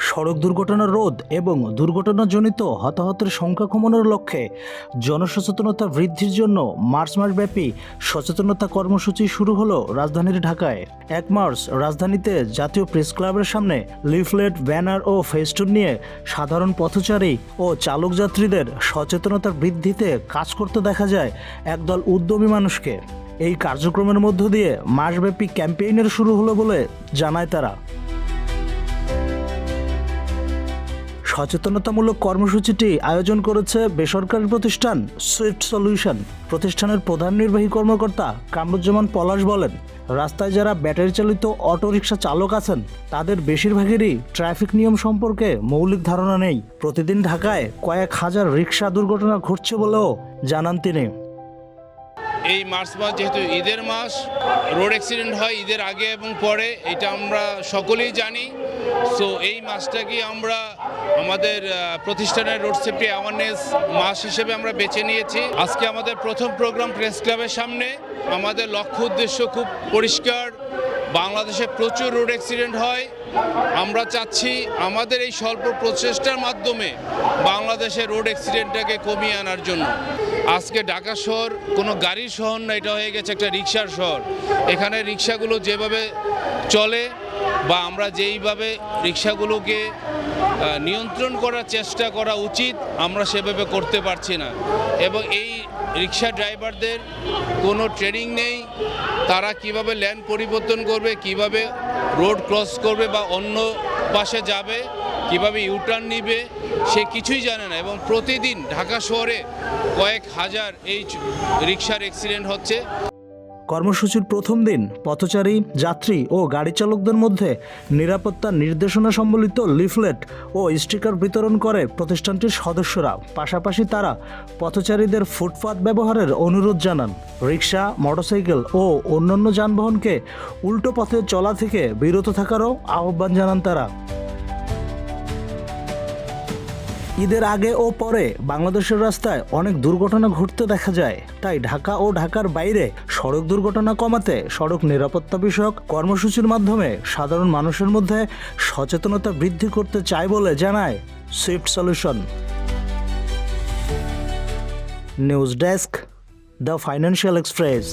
সড়ক দুর্ঘটনা রোধ এবং দুর্ঘটনাজনিত হতাহতের সংখ্যা কমানোর লক্ষ্যে জনসচেতনতা বৃদ্ধির জন্য মার্চ মাসব্যাপী সচেতনতা কর্মসূচি শুরু হলো রাজধানীর ঢাকায়। 1 মার্চ রাজধানীতে জাতীয় প্রেস ক্লাবের সামনে লিফলেট, ব্যানার ও ফেস্টুন নিয়ে সাধারণ পথচারী ও চালক যাত্রীদের সচেতনতা বৃদ্ধিতে কাজ করতে দেখা যায় একদল উদ্যমী মানুষকে। এই কার্যক্রমের মধ্য দিয়ে মাসব্যাপী ক্যাম্পেইনের শুরু হলো বলে জানায় তারা। সচেতনতামূলক কর্মসূচিটি আয়োজন করেছে বেসরকারি প্রতিষ্ঠান সুইফট সলিউশন। প্রতিষ্ঠানের প্রধান নির্বাহী কর্মকর্তা কামরুজ্জামান পলাশ বলেন, রাস্তায় যারা ব্যাটারি চালিত অটোরিকশা চালক আছেন তাদের বেশিরভাগেরই ট্রাফিক নিয়ম সম্পর্কে মৌলিক ধারণা নেই। প্রতিদিন ঢাকায় কয়েক হাজার রিকশা দুর্ঘটনা ঘটছে বলেও জানান তিনি। এই মার্চ মাস যেহেতু ঈদের মাস, রোড অ্যাক্সিডেন্ট হয় ঈদের আগে এবং পরে, এটা আমরা সকলেই জানি। সো এই মাসটাকে আমরা আমাদের প্রতিষ্ঠানের রোড সেফটি অ্যাওয়ারনেস মাস হিসেবে আমরা বেছে নিয়েছি। আজকে আমাদের প্রথম প্রোগ্রাম প্রেস ক্লাবের সামনে। আমাদের লক্ষ্য উদ্দেশ্য খুব পরিষ্কার। বাংলাদেশে প্রচুর রোড অ্যাক্সিডেন্ট হয়। আমরা চাচ্ছি আমাদের এই স্বল্প প্রচেষ্টার মাধ্যমে বাংলাদেশের রোড অ্যাক্সিডেন্টটাকে কমিয়ে আনার জন্য। আজকে ঢাকা শহর কোনো গাড়ির শহর না, এটা হয়ে গেছে একটা রিক্সার শহর। এখানে রিক্সাগুলো যেভাবে চলে বা আমরা যেইভাবে রিক্সাগুলোকে নিয়ন্ত্রণ করার চেষ্টা করা উচিত, আমরা সেভাবে করতে পারছি না। এবং এই রিক্সা ড্রাইভারদের কোনো ট্রেনিং নেই। তারা কিভাবে লেন পরিবর্তন করবে, কিভাবে রোড ক্রস করবে বা অন্য পাশে যাবে, কিভাবে ইউটার্ন নিবে, সে কিছুই জানে না। এবং প্রতিদিন ঢাকা শহরে কয়েক হাজার এই রিক্সার অ্যাক্সিডেন্ট হচ্ছে। কর্মসূচির প্রথম দিন পথচারী, যাত্রী ও গাড়ি চালকদের মধ্যে নিরাপত্তা নির্দেশনা সম্বলিত লিফলেট ও স্টিকার বিতরণ করে প্রতিষ্ঠানটির সদস্যরা। পাশাপাশি তারা পথচারীদের ফুটপাত ব্যবহারের অনুরোধ জানান। রিক্সা, মোটরসাইকেল ও অন্যান্য যানবাহনকে উল্টো পথে চলা থেকে বিরত থাকারও আহ্বান জানান তারা। ঈদের আগে ও পরে বাংলাদেশের রাস্তায় অনেক দুর্ঘটনা ঘটতে দেখা যায়। তাই ঢাকা ও ঢাকার বাইরে সড়ক দুর্ঘটনা কমাতে সড়ক নিরাপত্তা বিষয়ক কর্মসূচির মাধ্যমে সাধারণ মানুষের মধ্যে সচেতনতা বৃদ্ধি করতে চায় বলে জানায় Swift solution. News desk, the financial express.